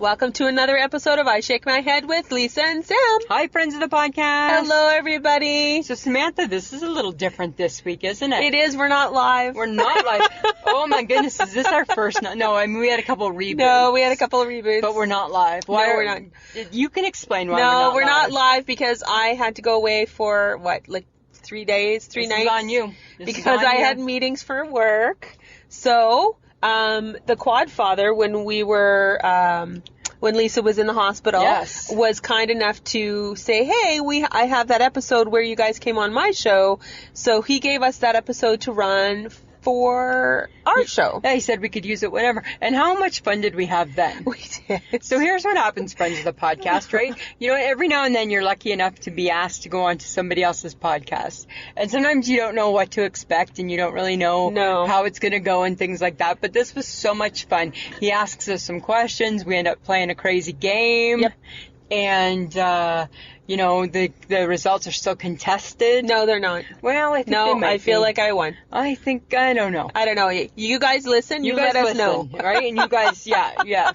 Welcome to another episode of I Shake My Head with Lisa and Sam. Hi, friends of the podcast. Hello, everybody. So, Samantha, this is a little different this week, isn't it? It is. We're not live. We're not live. Oh, my goodness. Is this our first? No, I mean, we had a couple of reboots. No, we had a couple of reboots. But we're not live. Why no, we're not. You can explain why we're not live because I had to go away for, 3 days, 3 nights? This is on you. Because I had meetings for work. So, the Quadfather, when we were, when Lisa was in the hospital, was kind enough to say, hey, I have that episode where you guys came on my show. So he gave us that episode to run for our show. Yeah, he said we could use it whenever. And how much fun did we have then? We did. So here's what happens, friends of the podcast, right? You know, every now and then you're lucky enough to be asked to go on to somebody else's podcast. And sometimes you don't know what to expect and you don't really know how it's going to go and things like that. But this was so much fun. He asks us some questions. We end up playing a crazy game. Yep. And, the results are still contested. No, they're not. Well, I think they might I feel like I won. I don't know. I don't know. You guys listen. You guys let us know. Right? And you guys,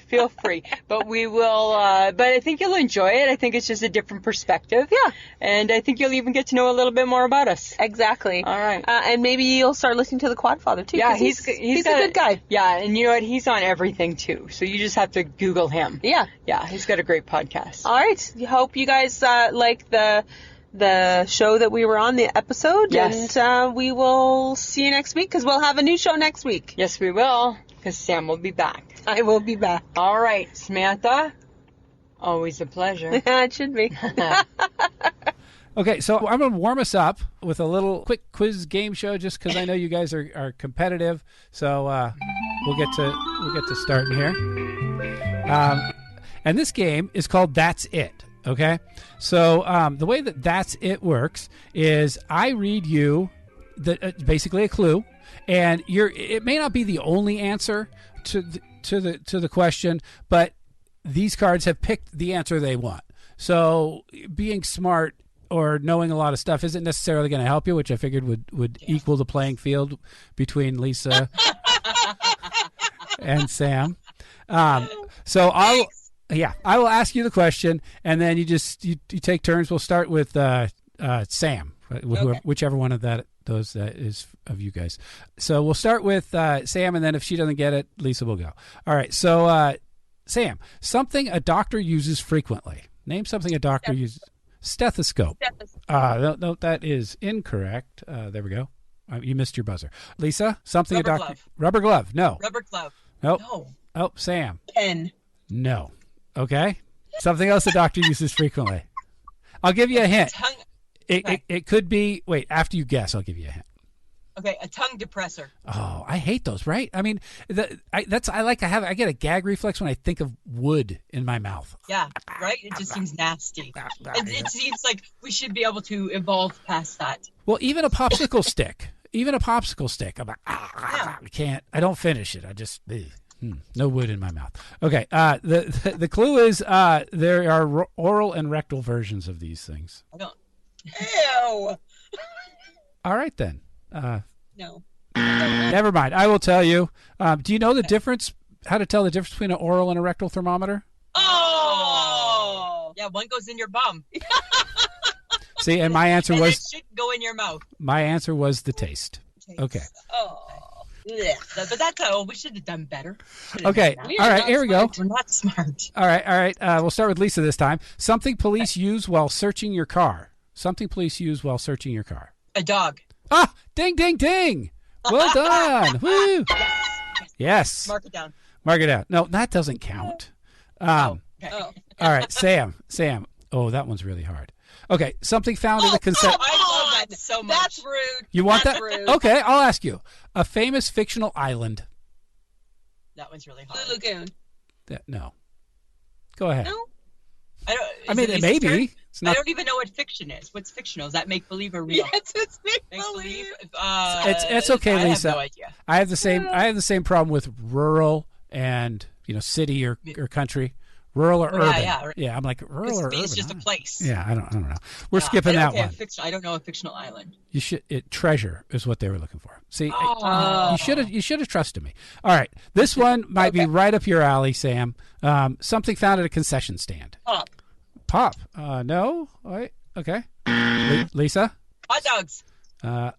feel free. But we will, but I think you'll enjoy it. I think it's just a different perspective. Yeah. And I think you'll even get to know a little bit more about us. Exactly. All right. And maybe you'll start listening to the Quadfather too. Yeah, he's a good guy. Yeah, and you know what? He's on everything too. So you just have to Google him. Yeah. Yeah, he's got a great podcast. All right. Hope you guys like the show that we were on, the episode. Yes. And we will see you next week because we'll have a new show next week. Yes, we will, because Sam will be back. I will be back. All right, Samantha. Always a pleasure. It should be. Okay, so I'm going to warm us up with a little quick quiz game show just because I know you guys are competitive. So we'll get to starting here. And this game is called That's It. Okay, so the way That's It works is I read you basically a clue, and it may not be the only answer to the question, but these cards have picked the answer they want. So being smart or knowing a lot of stuff isn't necessarily going to help you, which I figured would equal the playing field between Lisa and Sam. So I will ask you the question, and then you take turns. We'll start with Sam, whichever one of those is of you guys. So we'll start with Sam, and then if she doesn't get it, Lisa will go. All right. So Sam, something a doctor uses frequently. Name something a doctor uses. Stethoscope. No, that is incorrect. There we go. You missed your buzzer. Lisa, something Rubber a doctor. glove. Rubber glove. No. Rubber glove. Nope. No. Oh, Sam. Pen. No. Okay. Something else the doctor uses frequently. I'll give you a hint. It could be. Wait. After you guess, I'll give you a hint. Okay, a tongue depressor. Oh, I hate those. Right? I mean, I get a gag reflex when I think of wood in my mouth. Yeah. Right. It just seems nasty. It seems like we should be able to evolve past that. Well, even a popsicle stick. I'm like, I can't. I don't finish it. I just. No wood in my mouth. Okay. The clue is there are oral and rectal versions of these things. I don't. Ew. All right then. No. Never mind. I will tell you. Do you know the difference? How to tell the difference between an oral and a rectal thermometer? Oh. Yeah, one goes in your bum. See, and my answer was. It should go in your mouth. My answer was the taste. Okay. Oh. But that's we should have done better. Okay. All right. Here we go. We're not smart. All right. We'll start with Lisa this time. Something police use while searching your car. A dog. Ah! Ding, ding, ding! Well done. Woo! Yes. Mark it down. No, that doesn't count. Okay. All right, Sam. Oh, that one's really hard. Okay, something found in the consent. I love that so much. That's rude. You want That's that? Rude. Okay, I'll ask you. A famous fictional island. That one's really hard. Blue Lagoon. No. Go ahead. No. I mean, it may be. It's not. I don't even know what fiction is. What's fictional? Is that make believe or real? Yes, it's make believe. It's okay, Lisa. I have no idea. I have the same problem with rural and city or country. Rural or urban? Yeah. Yeah, I'm like rural or urban. It's just a place. Yeah, I don't know. We're skipping that one. I don't know a fictional island. You should. Treasure is what they were looking for. See, you should have trusted me. All right, this one might be right up your alley, Sam. Something found at a concession stand. Pop. No. Wait. Okay. Lisa. Hot dogs. A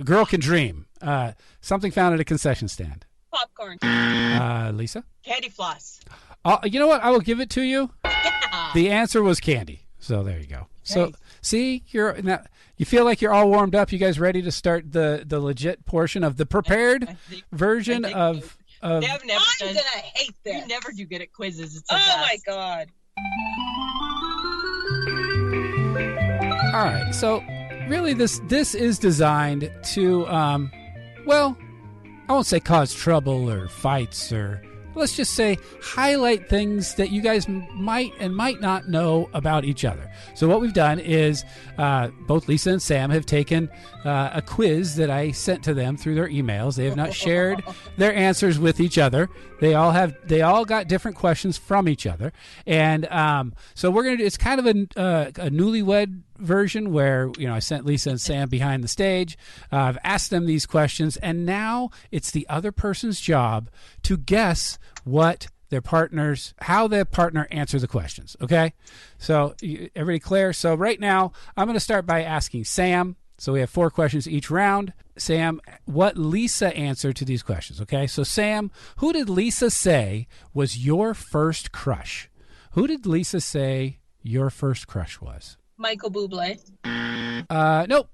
girl can dream. Something found at a concession stand. Popcorn. Lisa. Candy floss. You know what? I will give it to you. Yeah. The answer was candy. So there you go. Nice. So see, you feel like you're all warmed up. You guys ready to start the legit portion of the prepared version of? They have never I'm gonna hate this. You never do good at quizzes. It's my god. All right. So really, this is designed to, well, I won't say cause trouble or fights, or let's just say highlight things that you guys might and might not know about each other. So what we've done is both Lisa and Sam have taken a quiz that I sent to them through their emails. They have not shared their answers with each other. They all got different questions from each other, and so we're gonna do. It's kind of a newlywed version where I sent Lisa and Sam behind the stage. I've asked them these questions, and now it's the other person's job to guess how their partner answered the questions. Okay, so everybody clear? So right now I'm going to start by asking Sam. So we have 4 questions each round. Sam, what Lisa answered to these questions? Okay, so Sam, who did Lisa say was your first crush? Who did Lisa say your first crush was? Michael Bublé. Nope.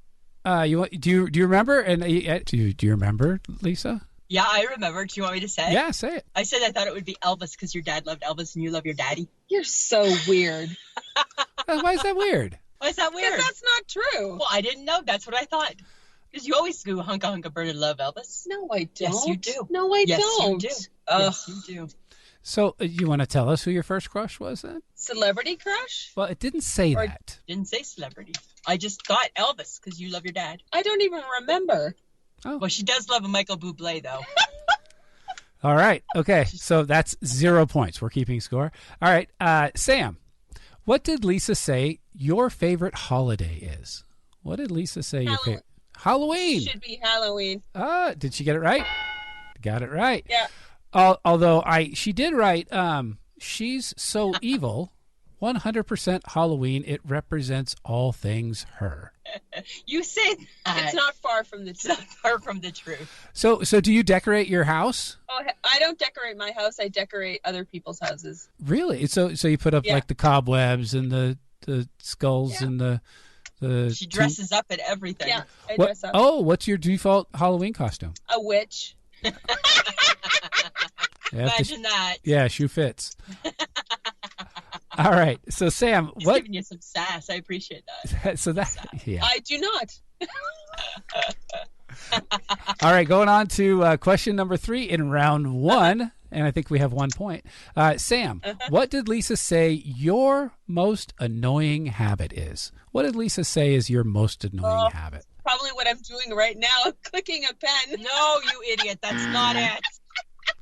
Do you remember? And do you remember, Lisa? Yeah, I remember. Do you want me to say? Yeah, say it. I said I thought it would be Elvis because your dad loved Elvis and you love your daddy. You're so weird. Why is that weird? Why is that weird? Because that's not true. Well, I didn't know. That's what I thought. Because you always do hunka hunka burn and love Elvis. No, I don't. Yes, you do. No, I don't. You do. Yes, you do. So you want to tell us who your first crush was then? Celebrity crush? Well, it didn't say that. Didn't say celebrity. I just thought Elvis because you love your dad. I don't even remember. Oh. Well, she does love a Michael Bublé, though. All right. Okay. So that's 0 points. We're keeping score. All right. Sam, what did Lisa say your favorite holiday is? What did Lisa say your favorite? Halloween. Should be Halloween. Did she get it right? Got it right. Yeah. Although she did write, she's so evil, 100% Halloween. It represents all things her. You said it's not far from the truth. It's not far from the truth. So do you decorate your house? Oh, I don't decorate my house. I decorate other people's houses. Really? So you put up like the cobwebs and the skulls and the She dresses up at everything. Yeah, I dress up. Oh, what's your default Halloween costume? A witch. Imagine that. Yeah, shoe fits. All right. So Sam, He's giving you some sass. I appreciate that. Yeah. I do not. All right, going on to question number 3 in round 1, and I think we have 1 point. Sam, what did Lisa say your most annoying habit is? What did Lisa say is your most annoying habit? Probably what I'm doing right now, clicking a pen. No, you idiot. That's not it.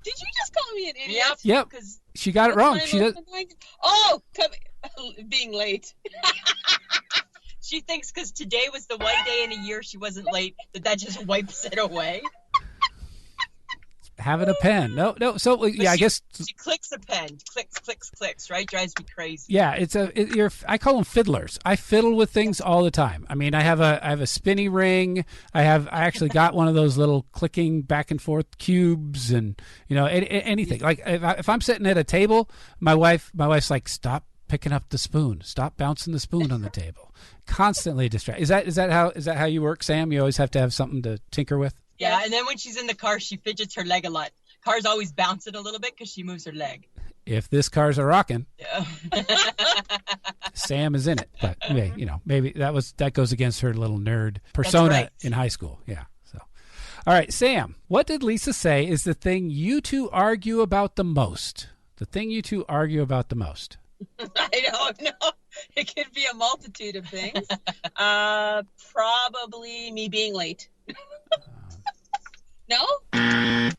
Did you just call me an idiot? Yep. She got it wrong. She does. Being late. She thinks because today was the one day in a year she wasn't late that just wipes it away. Having a pen. No. So I guess she clicks a pen. Clicks. Right? Drives me crazy. Yeah, I call them fiddlers. I fiddle with things all the time. I mean, I have a spinny ring. I actually got one of those little clicking back and forth cubes, and anything. Like if I'm sitting at a table, my wife's like, stop picking up the spoon. Stop bouncing the spoon on the table. Constantly distracted. Is that how you work, Sam? You always have to have something to tinker with? Yeah, and then when she's in the car, she fidgets her leg a lot. Car's always bouncing a little bit because she moves her leg. If this car's a rockin', yeah. Sam is in it. But maybe that goes against her little nerd persona in high school. Yeah. So, all right, Sam, what did Lisa say is the thing you two argue about the most? The thing you two argue about the most. I don't know. It could be a multitude of things. Probably me being late. No?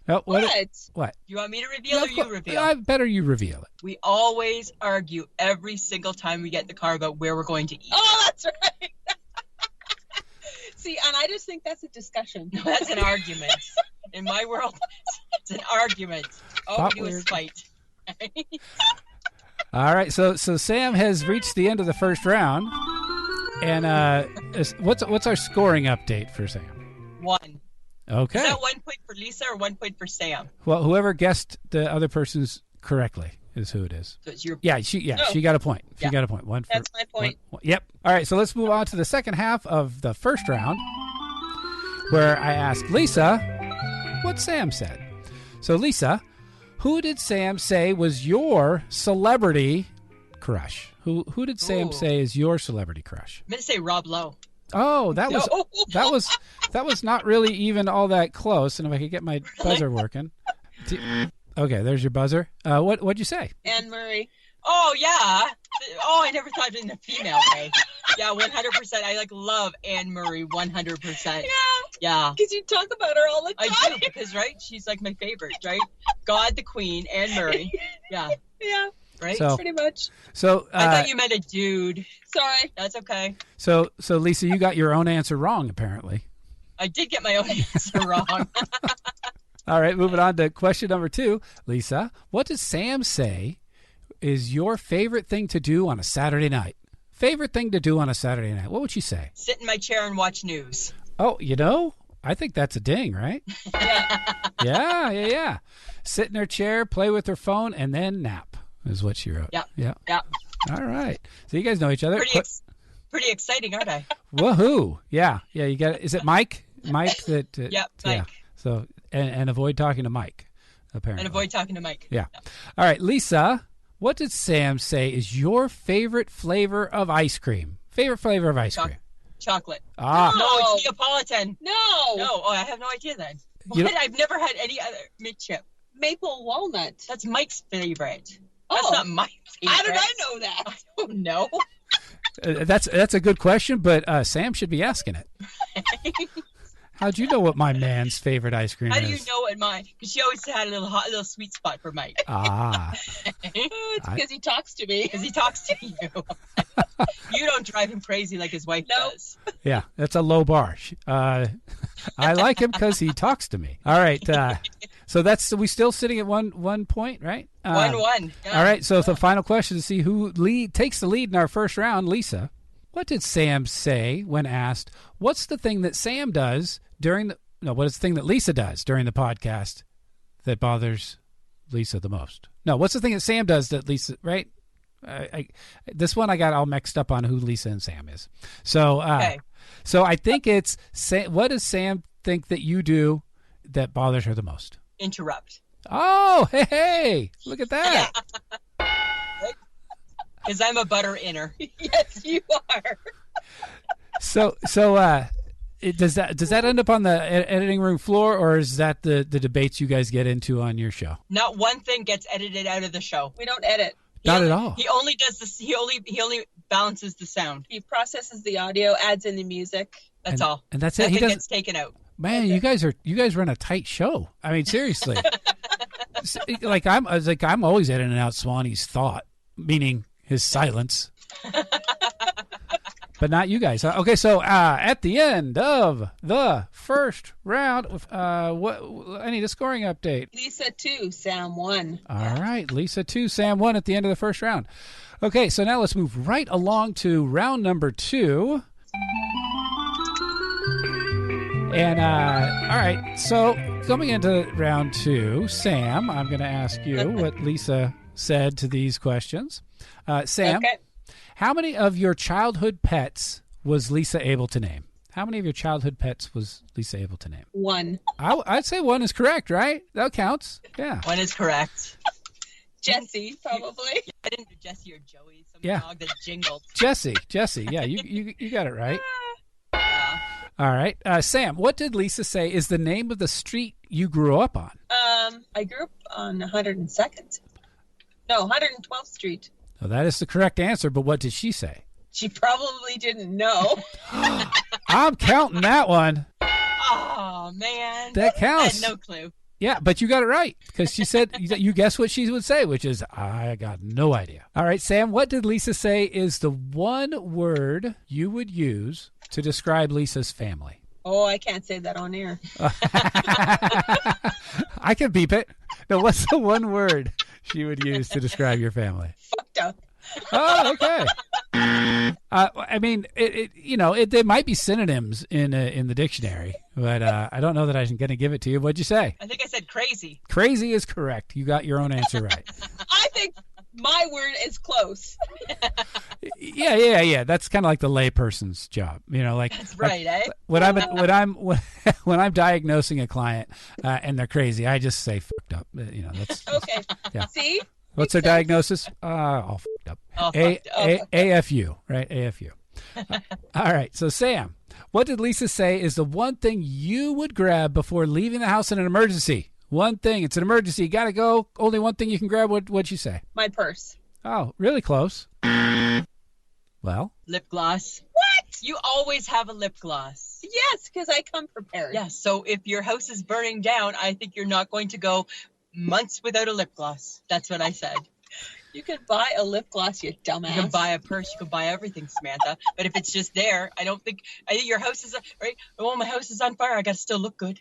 Oh, what? Do you want me to reveal or you reveal? Better you reveal it. We always argue every single time we get in the car about where we're going to eat. Oh, that's right. See, and I just think that's a discussion. No, that's an argument. In my world, it's an argument. All we do is fight. All right, so Sam has reached the end of the first round, and what's our scoring update for Sam? 1. Okay. Is that 1 point for Lisa or 1 point for Sam? Well, whoever guessed the other person's correctly is who it is. So it's your she got a point. She got a point. That's my point. Yep. All right, so let's move on to the second half of the first round, where I asked Lisa what Sam said. So Lisa, who did Sam say was your celebrity crush? Who did Sam say is your celebrity crush? I'm gonna say Rob Lowe. Oh, that was not really even all that close. And if I could get my buzzer working. Okay, there's your buzzer. What'd you say? Anne Murray. Oh yeah. Oh, I never thought in the female way. Yeah, 100%. I love Anne Murray 100%. Yeah. Because you talk about her all the time. I do because she's my favorite, right? God the Queen, Anne Murray. Yeah. Yeah. Right. So, pretty much. So I thought you meant a dude. Sorry. That's okay. So Lisa, you got your own answer wrong apparently. I did get my own answer wrong. All right, moving on to question number 2. Lisa, what does Sam say is your favorite thing to do on a Saturday night? Favorite thing to do on a Saturday night. What would she say? Sit in my chair and watch news. Oh, I think that's a ding, right? Yeah. Sit in her chair, play with her phone, and then nap is what she wrote. Yeah. All right. So you guys know each other. Pretty exciting, aren't I? Woohoo. Yeah. You got it. Is it Mike? Mike that. Mike. Yeah. So, and avoid talking to Mike, apparently. And avoid talking to Mike. Yeah. All right, Lisa, what did Sam say is your favorite flavor of ice cream? Favorite flavor of ice cream? Chocolate. Ah. No, it's Neapolitan. No. Oh, I have no idea then. I've never had any other mid-chip. Maple walnut. That's Mike's favorite. Oh. That's not my favorite. How did I know that? I don't know. That's a good question, but Sam should be asking it. How'd you know what my man's favorite ice cream is? How do you know what mine? Because she always had a little sweet spot for Mike. Ah. It's because he talks to me. Because he talks to you. You don't drive him crazy like his wife does. Yeah, that's a low bar. I like him because he talks to me. All right. So we still sitting at one point, right? 1-1. Yeah. All right. So the final question to see who takes the lead in our first round. Lisa, what did Sam say when asked, what's the thing that Sam does what is the thing that Lisa does during the podcast that bothers Lisa the most? No, what's the thing that Sam does that Lisa, right? This one I got all mixed up on who Lisa and Sam is. So, so I think it's, what does Sam think that you do that bothers her the most? Interrupt. Oh, hey, look at that. Because I'm a butter inner. Yes, you are. So does that end up on the editing room floor, or is that the debates you guys get into on your show? Not one thing gets edited out of the show. We don't edit. Not at all. He only does this. He only balances the sound. He processes the audio, adds in the music. That's all. And that's it. Nothing gets taken out. Man, you guys run a tight show. I mean, seriously. I'm always editing out Swanee's thought, meaning his silence. But not you guys. Okay, so at the end of the first round, I need a scoring update. Lisa 2, Sam 1. All right, Lisa 2, Sam 1 at the end of the first round. Okay, so now let's move right along to round number 2. And, all right, so coming into round 2, Sam, I'm going to ask you what Lisa said to these questions. Sam, okay. How many of your childhood pets was Lisa able to name? How many of your childhood pets was Lisa able to name? 1. I'd say 1 is correct, right? That counts. Yeah. 1 is correct. Jesse, probably. I didn't do Jesse or Joey. Some dog that jingled. Jesse. Yeah, you got it right. All right. Sam, what did Lisa say is the name of the street you grew up on? I grew up on 102nd. No, 112th Street. Oh, that is the correct answer, but what did she say? She probably didn't know. I'm counting that one. Oh, Oh, man. That counts. I had no clue. Yeah, but you got it right because she said you guessed what she would say, which is I got no idea. All right, Sam, what did Lisa say is the one word you would use to describe Lisa's family? Oh, I can't say that on air. I can beep it. No, what's the one word she would use to describe your family? Fucked up. Oh, okay. I mean, there might be synonyms in the dictionary, but I don't know that I'm going to give it to you. What'd you say? I think I said crazy. Crazy is correct. You got your own answer right. I think my word is close. Yeah. That's kind of like the layperson's job, like. That's right, When I'm diagnosing a client and they're crazy, I just say fucked up. That's okay. Yeah. See. What's their diagnosis? All fucked up. AFU, right? AFU. All right. So, Sam, what did Lisa say is the one thing you would grab before leaving the house in an emergency? One thing. It's an emergency. You got to go. Only one thing you can grab. What'd you say? My purse. Oh, really close. Well? Lip gloss. What? You always have a lip gloss. Yes, because I come prepared. Yes. So if your house is burning down, I think you're not going to go months without a lip gloss. That's what I said. You could buy a lip gloss, you dumbass. You can buy a purse. You can buy everything, Samantha. But if it's just there, I think your house is right. Oh, my house is on fire. I got to still look good.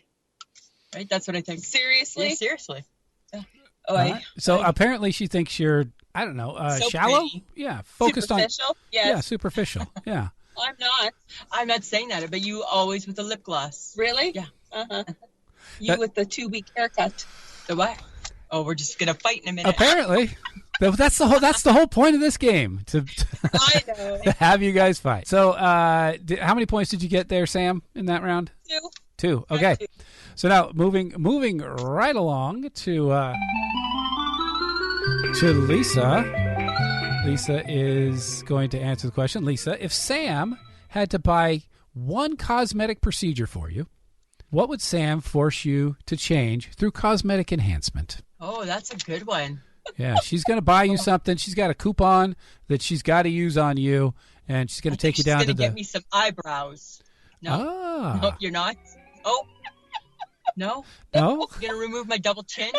Right? That's what I think. Seriously? Yeah, seriously. Yeah. Oh, right. So apparently she thinks you're, I don't know, so shallow? Pretty. Yeah. Focused on. Superficial? Yes. Yeah, superficial. Yeah. I'm not. I'm not saying that, but you always with a lip gloss. Really? Yeah. Uh-huh. You with the 2-week haircut. The what? Oh, we're just gonna fight in a minute. Apparently, that's the whole point of this game to I know. to have you guys fight. So, how many points did you get there, Sam, in that round? 2. 2. Okay. So now moving right along to Lisa. Lisa is going to answer the question. Lisa, if Sam had to buy one cosmetic procedure for you, what would Sam force you to change through cosmetic enhancement? Oh, that's a good one. Yeah, she's going to buy you something. She's got a coupon that she's got to use on you, and she's going to take you down to the... She's going to get me some eyebrows. No. Ah. Nope, you're not? Oh. No? No? You're going to remove my double chin?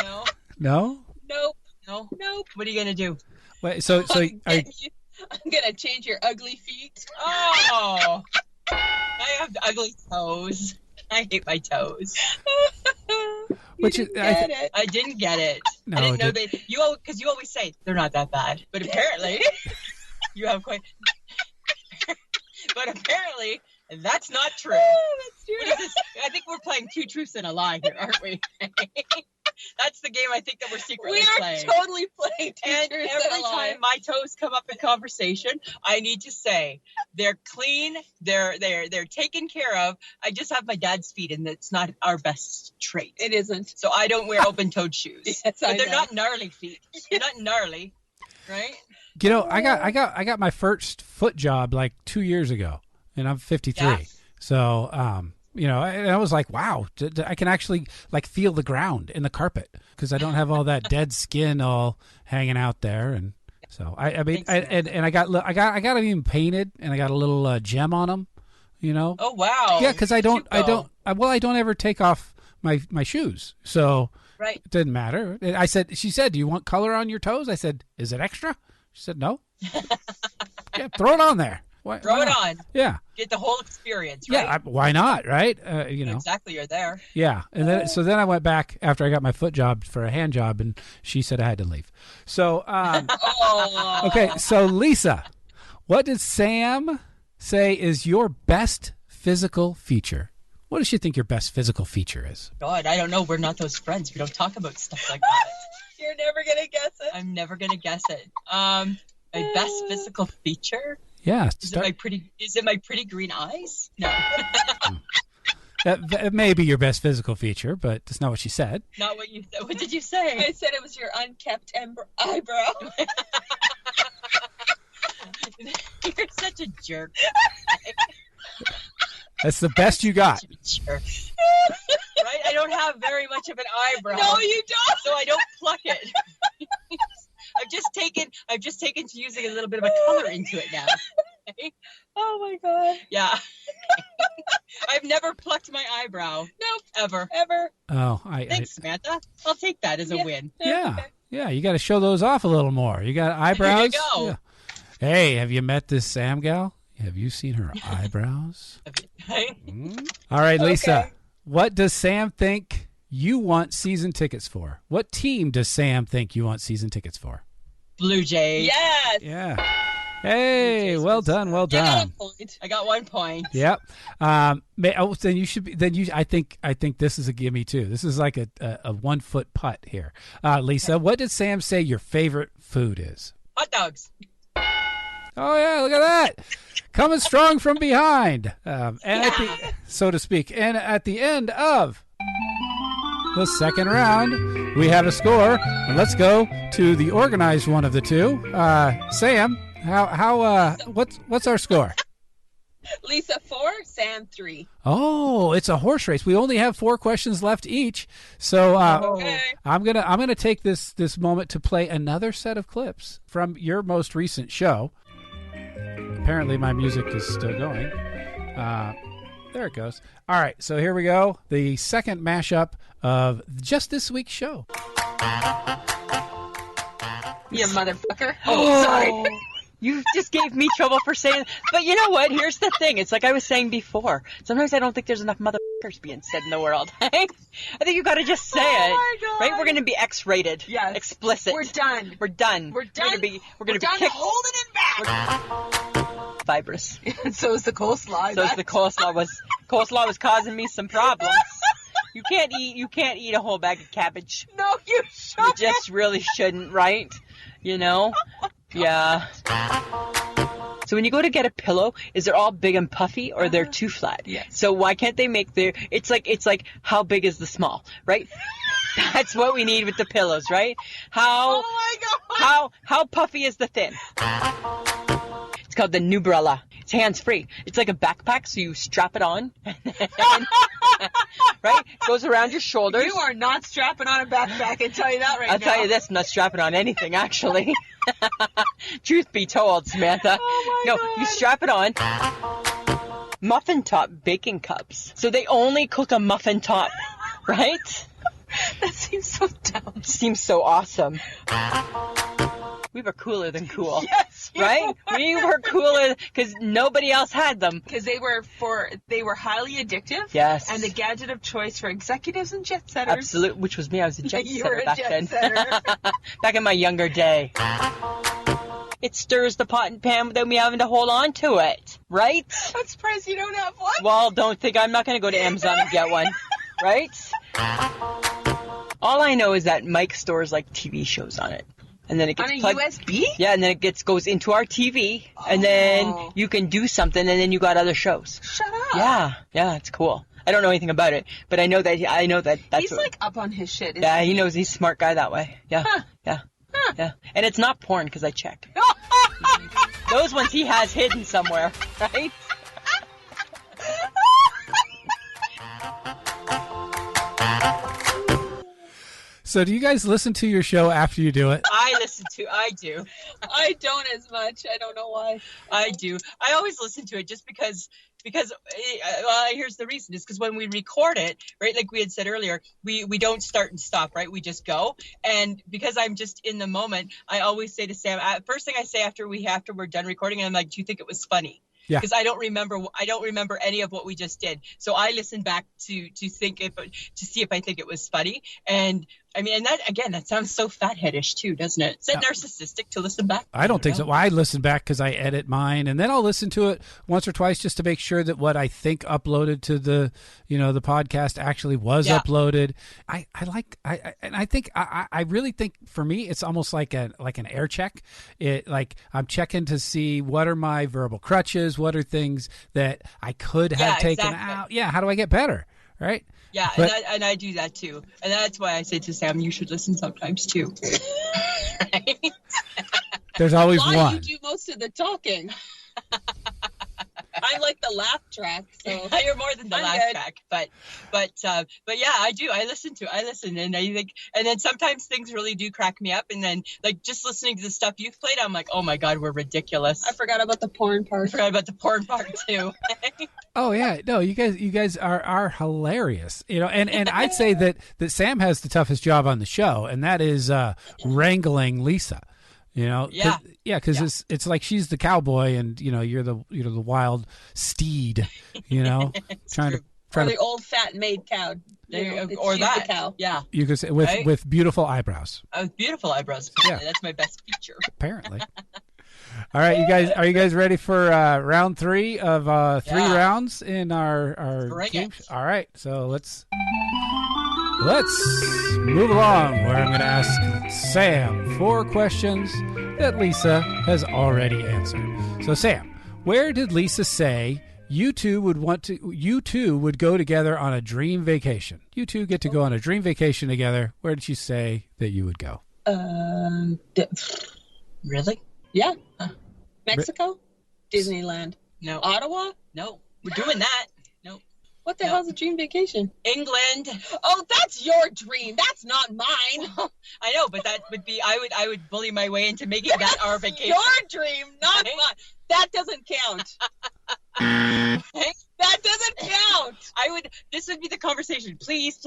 No? No? Nope. No? Nope. What are you going to do? Wait, so I'm going to change your ugly feet. Oh. I have ugly toes. I hate my toes. I didn't get it. No, I didn't know because you always say they're not that bad, but apparently you have quite. But apparently that's not true. Oh, that's true. What is this? I think we're playing 2 truths and a lie here, aren't we? That's the game I think that we're secretly playing. We are totally playing 2 And truths every and a lie. time my toes come up in conversation, I need to say they're clean, they're taken care of. I just have my dad's feet, and it's not our best trait. It isn't. So I don't wear open-toed shoes. Yes, but they're know. not gnarly feet. They're not gnarly, right? I got my first foot job like 2 years ago, and I'm 53. Yeah. So, I was like, wow, I can actually like feel the ground in the carpet because I don't have all that dead skin all hanging out there. And so I got them even painted, and I got a little gem on them, Oh, wow. Yeah, because I don't ever take off my shoes. So right. It didn't matter. She said, do you want color on your toes? I said, is it extra? She said, no. Yeah, throw it on there. Throw it on. Yeah. Get the whole experience, right? Yeah, why not, right? Exactly, you're there. Yeah, and then I went back after I got my foot job for a hand job, and she said I had to leave. So, okay, so Lisa, what did Sam say is your best physical feature? What does she think your best physical feature is? God, I don't know. We're not those friends. We don't talk about stuff like that. You're never going to guess it. I'm never going to guess it. My best physical feature? Yeah. Is it my pretty green eyes? No. That may be your best physical feature, but that's not what she said. Not what you said. What did you say? I said it was your unkept eyebrow. You're such a jerk. That's the best you got. Sure. Right? I don't have very much of an eyebrow. No, you don't. So I don't pluck it. I've just taken to using a little bit of a color into it now. Oh my God. Yeah. I've never plucked my eyebrow. Nope. Ever. Oh, Thanks, Samantha. I'll take that as a win. Yeah. Okay. Yeah, you got to show those off a little more. You got eyebrows. There you go. Yeah. Hey, have you met this Sam gal? Have you seen her eyebrows? All right, Lisa. Okay. What does Sam think you want season tickets for? What team does Sam think you want season tickets for? Blue Jays. Yes. Yeah. Hey, well done, well done. I got 1 point. Yep. Then you should be. Then you. I think this is a gimme too. This is like a 1 foot putt here. Lisa, what did Sam say your favorite food is? Hot dogs. Oh yeah, look at that, coming strong from behind, so to speak. And at the end of the second round, we have a score. And let's go to the organized one of the two. Sam. What's our score? Lisa 4, Sam 3. Oh, it's a horse race. We only have 4 questions left each. So I'm gonna take this moment to play another set of clips from your most recent show. Apparently my music is still going. There it goes. All right, so here we go. The second mashup of just this week's show. You motherfucker. Oh, sorry. You just gave me trouble for saying, but you know what? Here's the thing. It's like I was saying before. Sometimes I don't think there's enough motherfuckers being said in the world. I think you got to just say it. My God. Right? We're going to be X-rated. Yes. Explicit. We're done. We're done. We're done. We're going to be kicked. Holding it back. Fibrous. So is the coleslaw. The coleslaw was causing me some problems. You can't eat a whole bag of cabbage. No, you shouldn't. You just really shouldn't, right? You know? Yeah. So when you go to get a pillow, is it all big and puffy or they're too flat? Yeah. So why can't they make it's like how big is the small, right? That's what we need with the pillows, right? Oh my God. How puffy is the thin? It's called the Nubrella. It's hands-free. It's like a backpack, so you strap it on, right? It goes around your shoulders. You are not strapping on a backpack, I can tell you that now. I'll tell you this, I'm not strapping on anything, actually. Truth be told, Samantha. Oh my God. You strap it on. Muffin top baking cups. So they only cook a muffin top, right? That seems so dumb. Seems so awesome. We were cooler than cool. Yes, right? We were cooler because nobody else had them. Because they were highly addictive. Yes. And the gadget of choice for executives and jet setters. Absolutely, which was me. I was a jet you setter were a back jet then. Setter. Back in my younger day. It stirs the pot and pan without me having to hold on to it, right? I'm surprised you don't have one. Well, don't think I'm not going to go to Amazon and get one, right? All I know is that Mike stores like TV shows on it. And then it gets on a plugged, USB? Yeah, and then it goes into our TV, and then you can do something, and then you got other shows. Shut up. Yeah, it's cool. I don't know anything about it, but I know that that's he's like up on his shit. Yeah, he knows. He's a smart guy that way. Yeah, yeah. And it's not porn because I checked. Those ones he has hidden somewhere, right? So do you guys listen to your show after you do it? I do. I don't as much. I don't know why. I do. I always listen to it just because here's the reason. It's because when we record it, right, like we had said earlier, we don't start and stop, right? We just go. And because I'm just in the moment, I always say to Sam, first thing I say after we're done recording, I'm like, do you think it was funny? Yeah. Because I don't remember any of what we just did. So I listen back to see if I think it was funny. And I mean, and that sounds so fatheadish too, doesn't it? Is that narcissistic to listen back? I don't think so. Well, I listen back because I edit mine, and then I'll listen to it once or twice just to make sure that what I think uploaded to the podcast actually was uploaded. I really think for me it's almost like an air check. Like I'm checking to see what are my verbal crutches, what are things that I could have taken out. Yeah, how do I get better? Right? Yeah, and I do that too. And that's why I say to Sam, you should listen sometimes too. There's always one. You do most of the talking. I'm like the laugh track. So you're more than the laugh track, but yeah, I do. I listen, and I think, and then sometimes things really do crack me up, and then like just listening to the stuff you've played, I'm like, oh my God, we're ridiculous. I forgot about the porn part. Too. Oh yeah, no, you guys are hilarious, and I'd say that Sam has the toughest job on the show, and that is wrangling Lisa. Because it's like she's the cowboy, and you're the wild steed. Trying to the old fat maid cow, or that the cow. Yeah, you could say with beautiful eyebrows. Beautiful eyebrows. Yeah, that's my best feature. Apparently. All right, are you guys ready for round 3 of 3 rounds in our game? All right, so let's move along, where I'm going to ask Sam 4 questions that Lisa has already answered. So Sam, where did Lisa say you two would go together on a dream vacation? You two get to go on a dream vacation together. Where did she say that you would go? Really? Yeah. Mexico? Disneyland? No. Ottawa? No. We're doing that. No. What the hell's a dream vacation? England. Oh, that's your dream. That's not mine. I know, but that would be, I would bully my way into making that our vacation. Your dream, not mine. That doesn't count. That doesn't count. This would be the conversation. Please,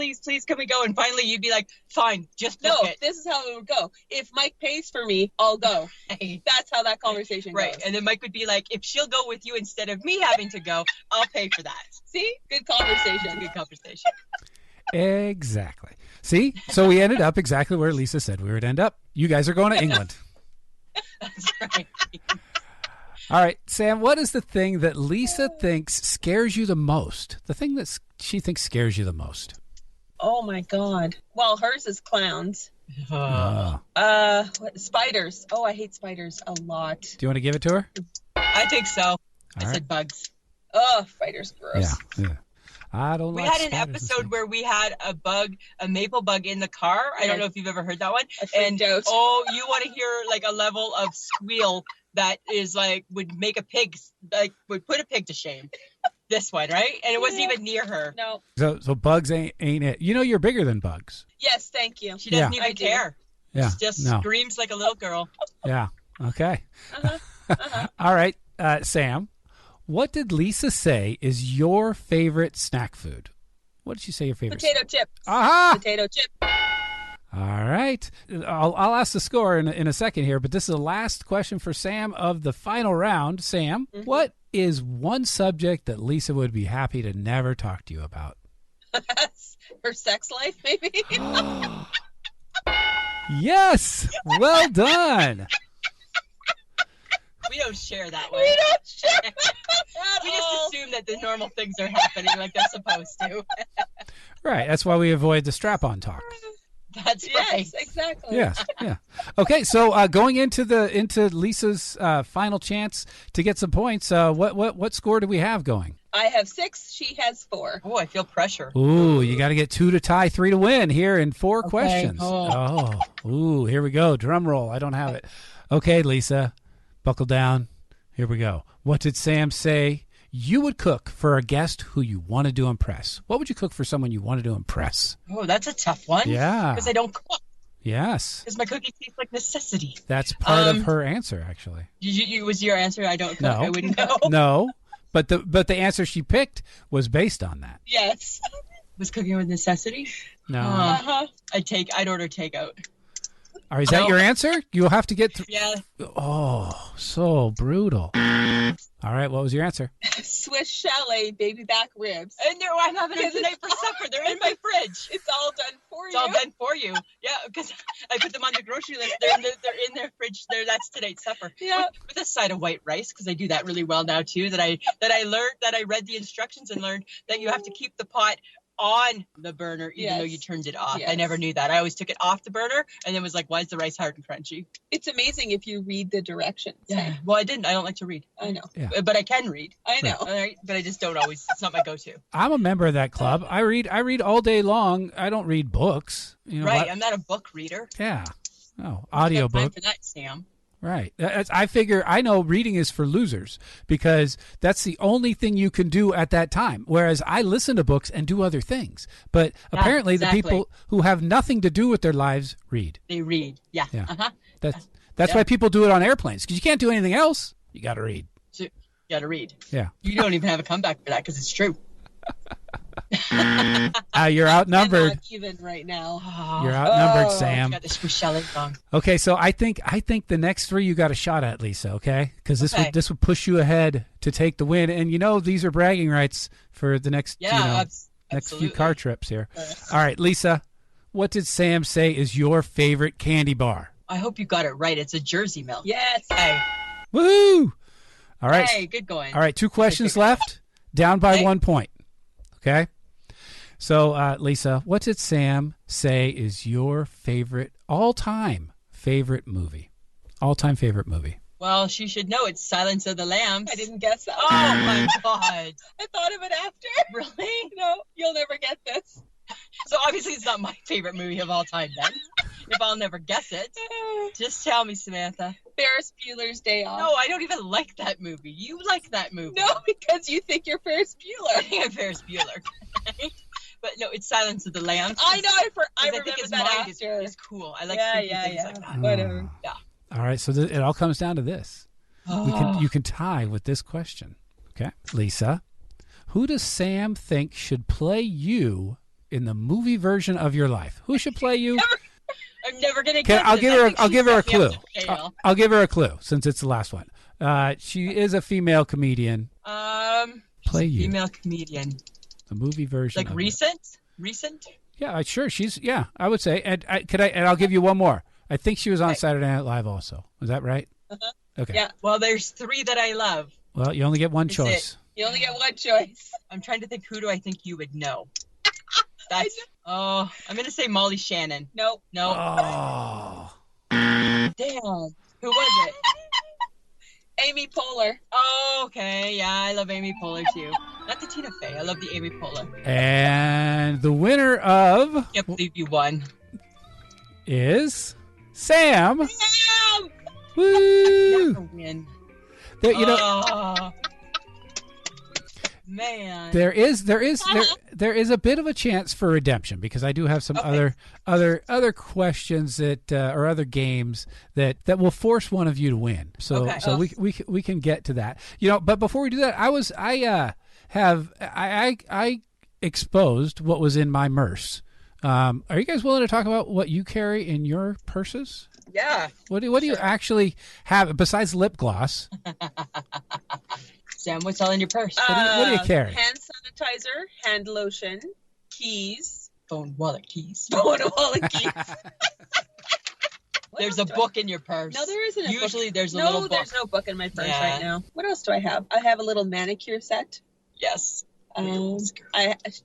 can we go? And finally you'd be like, fine, just book it. This is how it would go. If Mike pays for me, I'll go. That's how that conversation goes. Right. And then Mike would be like, if she'll go with you instead of me having to go, I'll pay for that. See? Good conversation. Good conversation. Exactly. See? So we ended up exactly where Lisa said we would end up. You guys are going to England. That's right. All right, Sam, what is the thing that Lisa thinks scares you the most? The thing that she thinks scares you the most? Oh, my God. Well, hers is clowns. Spiders. Oh, I hate spiders a lot. Do you want to give it to her? I think so. I said bugs. Oh, spiders, gross. Yeah. I don't like spiders. We had an episode where we had a maple bug in the car. I don't know if you've ever heard that one. And you want to hear like a level of squeal that is like would make a pig, like would put a pig to shame. This one, right? And it wasn't even near her. No. So bugs ain't it. You're bigger than bugs. Yes, thank you. She doesn't even care. Yeah. She just screams like a little girl. Yeah. Okay. All right, Sam. What did Lisa say is your favorite snack food? What did she say your favorite? Potato chips. Aha! Potato chip. All right. I'll ask the score in a second here, but this is the last question for Sam of the final round. Sam, what is one subject that Lisa would be happy to never talk to you about? Her sex life, maybe? Yes! Well done! We don't share that way. We don't share that We just assume that the normal things are happening like they're supposed to. Right. That's why we avoid the strap-on talk. That's right. Yes, exactly. Yes. Yeah. Okay. So going into Lisa's final chance to get some points, what score do we have going? I have 6. She has 4. Oh, I feel pressure. Ooh, you got to get 2 to tie, 3 to win here in 4 questions. Ooh, here we go. Drum roll. I don't have it. Okay, Lisa, buckle down. Here we go. What did Sam say you would cook for a guest who you wanted to impress? What would you cook for someone you wanted to impress? Oh, that's a tough one. Yeah. Because I don't cook. Yes. Because my cookies taste like necessity. That's part of her answer, actually. Was your answer I don't cook? No. I wouldn't know. No. But the answer she picked was based on that. Yes. Was cooking with necessity? No. I'd order takeout. All right, is that your answer? You'll have to get Yeah. Oh, so brutal. All right, what was your answer? Swiss chalet baby back ribs. And I'm having them tonight for supper. They're in my fridge. It's all done for you. It's all done for you. Yeah, because I put them on the grocery list. They're in their fridge. That's tonight's supper. Yeah. With a side of white rice, because I do that really well now too. That I read the instructions and learned that you have to keep the pot on the burner even though you turned it off. Yes. I never knew that. I always took it off the burner and then was like, why is the rice hard and crunchy? It's amazing if you read the directions. Yeah. Well, I didn't. I don't like to read. I know. Yeah. But I can read. I know. All right. But I just don't always. It's not my go-to. I'm a member of that club. I read all day long. I don't read books. Right. I'm not a book reader. Yeah. Oh, audio book. For that, Sam. Right. I know reading is for losers because that's the only thing you can do at that time. Whereas I listen to books and do other things. But apparently the people who have nothing to do with their lives read. They read. Yeah. Uh-huh. That's why people do it on airplanes because you can't do anything else. You got to read. So, you got to read. Yeah. You don't even have a comeback for that because it's true. You're outnumbered. I'm not even right now. You're outnumbered, Sam. Got this Michelle song. Okay, so I think the next 3 you got a shot at, Lisa. Okay, because this would push you ahead to take the win, and these are bragging rights for the next next few car trips here. All right, Lisa, what did Sam say is your favorite candy bar? I hope you got it right. It's a Jersey Milk. Yes. Hey. Woohoo! All right. Hey, good going. All right, 2 questions left. Down by 1 point. Okay. So, Lisa, what did Sam say is your all-time favorite movie? All-time favorite movie. Well, she should know it's Silence of the Lambs. I didn't guess that. Oh, my God. I thought of it after. Really? No, you'll never get this. So, obviously, it's not my favorite movie of all time, then. If I'll never guess it. Just tell me, Samantha. Ferris Bueller's Day Off. No, I don't even like that movie. You like that movie. No, because you think you're Ferris Bueller. I think I'm Ferris Bueller. But no, it's Silence of the Lambs. I know. I think remember his that mind after. is cool. I like things like that. Whatever. Yeah. All right, so it all comes down to this. You can tie with this question. Okay, Lisa, who does Sam think should play you in the movie version of your life? Who should play you? I'm never gonna get I'll give her a clue. I'll give her a clue since it's the last one. She is a female comedian. Play you. Female comedian. The movie version. Like recent? Yeah, sure. I would say. And I'll give you one more. I think she was on Saturday Night Live also. Is that right? Uh-huh. Okay. Yeah. Well, there's 3 that I love. Well, you only get one choice. You only get one choice. I'm trying to think, who do I think you would know? I'm going to say Molly Shannon. Nope. Oh. Damn. Who was it? Amy Poehler. Oh, okay. Yeah, I love Amy Poehler too. Not the Tina Fey. I love the Amy Poehler. And the winner of... Can't believe you won. Is Sam. Sam! Woo! Never win. There, man. There is a bit of a chance for redemption because I do have some other questions that or other games that will force one of you to win. So we can get to that. But before we do that, I exposed what was in my purse. Are you guys willing to talk about what you carry in your purses? Yeah. What do you actually have besides lip gloss? Sam, what's all in your purse? What do you carry? Hand sanitizer, hand lotion, keys. Phone, wallet, keys. There's a book in your purse. No, there isn't a book. Usually there's a little book. No, there's no book in my purse right now. What else do I have? I have a little manicure set. Yes.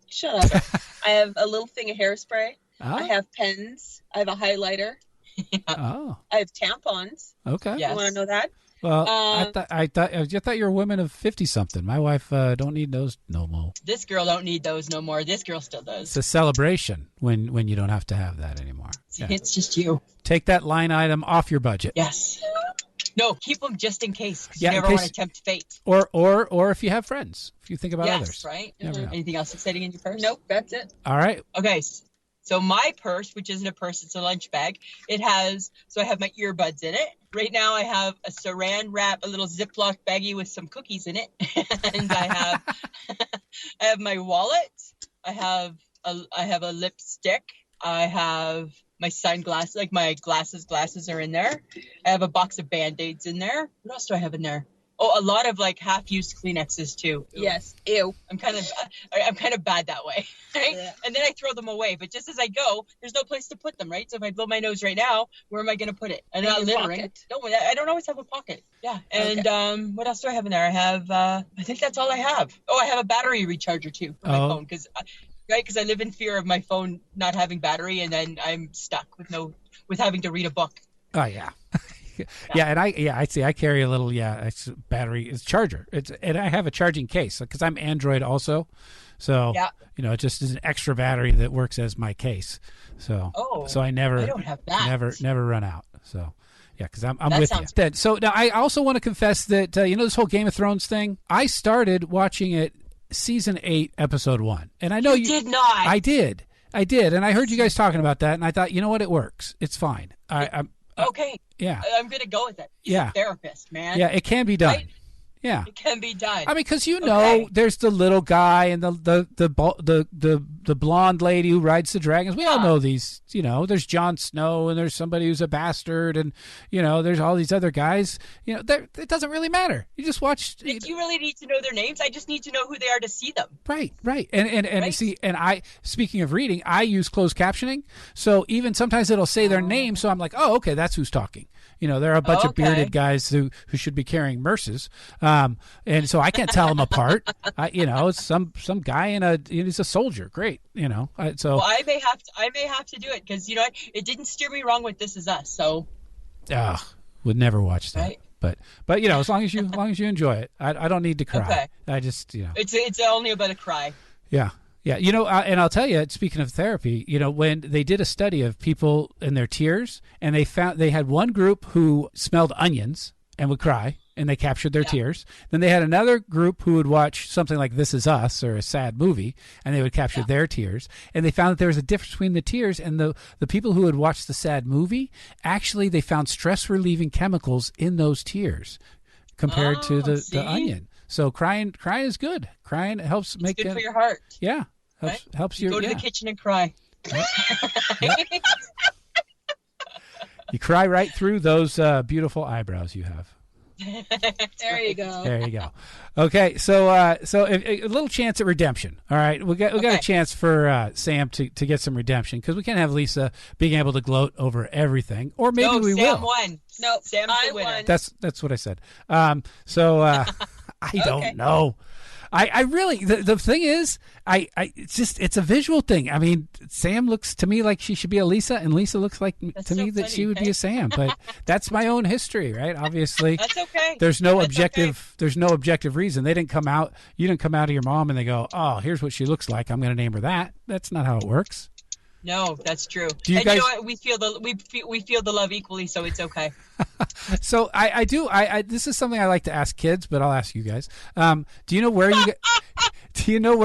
Shut up. I have a little thing of hairspray. Oh. I have pens. I have a highlighter. Yeah. Oh. I have tampons. Okay. Yes. You want to know that? Well, I thought you were women of 50-something. My wife don't need those no more. This girl don't need those no more. This girl still does. It's a celebration when you don't have to have that anymore. Yeah. It's just you. Take that line item off your budget. Yes. No, keep them just in case because you never want to tempt fate. Or if you have friends, if you think about others. Yes, right? Mm-hmm. Anything else exciting in your purse? Nope, that's it. All right. Okay. So my purse, which isn't a purse, it's a lunch bag. I have my earbuds in it. Right now I have a saran wrap, a little Ziploc baggie with some cookies in it. And I have my wallet. I have a lipstick. I have my sunglasses, like my glasses are in there. I have a box of Band-Aids in there. What else do I have in there? Oh, a lot of like half-used Kleenexes too. Ew. Yes. Ew. I'm kind of bad that way, right? Yeah. And then I throw them away. But just as I go, there's no place to put them, right? So if I blow my nose right now, where am I going to put it? I'm not littering. Pocket. No, I don't always have a pocket. Yeah. And what else do I have in there? I have. I think that's all I have. Oh, I have a battery recharger too for my phone because I live in fear of my phone not having battery, and then I'm stuck with having to read a book. Oh yeah. I carry a little it's battery, it's charger. And I have a charging case because I'm Android also. So it just is an extra battery that works as my case. So I don't have that. Never run out. So Yeah, because I'm with you. Then, so now I also want to confess that, this whole Game of Thrones thing, I started watching it season 8, episode 1. And I know you did not. I did. And I heard you guys talking about that, and I thought, you know what? It works. It's fine. Okay. Yeah. I'm going to go with it. He's a therapist, man. Yeah, it can be done. Right? Yeah, it can be done. I mean, because there's the little guy and the blonde lady who rides the dragons. We all know these. There's Jon Snow and there's somebody who's a bastard, and there's all these other guys. It doesn't really matter. You just watch. Do you really need to know their names? I just need to know who they are to see them. Right. And see, and speaking of reading, I use closed captioning, so even sometimes it'll say their name, so I'm like, oh, okay, that's who's talking. There are a bunch of bearded guys who should be carrying merces, and so I can't tell them apart. It's some guy he's a soldier. Great, So well, I may have to do it because it didn't steer me wrong with This Is Us. So, would never watch that. Right. But as long as you enjoy it, I don't need to cry. Okay. I just it's only about a cry. Yeah. Yeah, and I'll tell you, speaking of therapy, when they did a study of people and their tears, and they found they had one group who smelled onions and would cry, and they captured their tears. Then they had another group who would watch something like This Is Us or a sad movie, and they would capture their tears. And they found that there was a difference between the tears and the people who had watched the sad movie. Actually, they found stress-relieving chemicals in those tears compared to the onion. So crying is good. Crying helps make it good for your heart. Yeah. Helps you go to the kitchen and cry. Yep. You cry right through those beautiful eyebrows you have. There you go. There you go. Okay, so a little chance at redemption. All right, we got a chance for Sam to get some redemption, because we can't have Lisa being able to gloat over everything, or maybe we will. Sam won. No, Sam's the winner. Won. That's what I said. I don't know. I really, the thing is, it's a visual thing. I mean, Sam looks to me like she should be a Lisa, and Lisa looks like that she would be a Sam. But that's my own history, right? Obviously, that's okay. There's no objective reason. You didn't come out to your mom and they go, oh, here's what she looks like, I'm going to name her that. That's not how it works. No, that's true. You know what? We feel the love equally, so it's okay. So I do. This is something I like to ask kids, but I'll ask you guys. Do you know where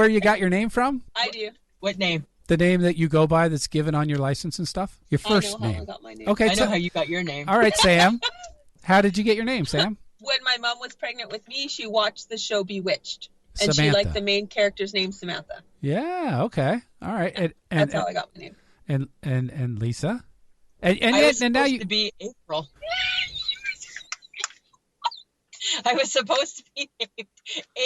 you got your name from? I do. What name? The name that you go by that's given on your license and stuff. Your first name. How I got my name. Okay. I know how you got your name. All right, Sam. How did you get your name, Sam? When my mom was pregnant with me, she watched the show Bewitched. And Samantha. she liked the main character's name, Samantha. Yeah. Okay. All right. And that's how I got my name. And Lisa. And now you to be April. I was supposed to be named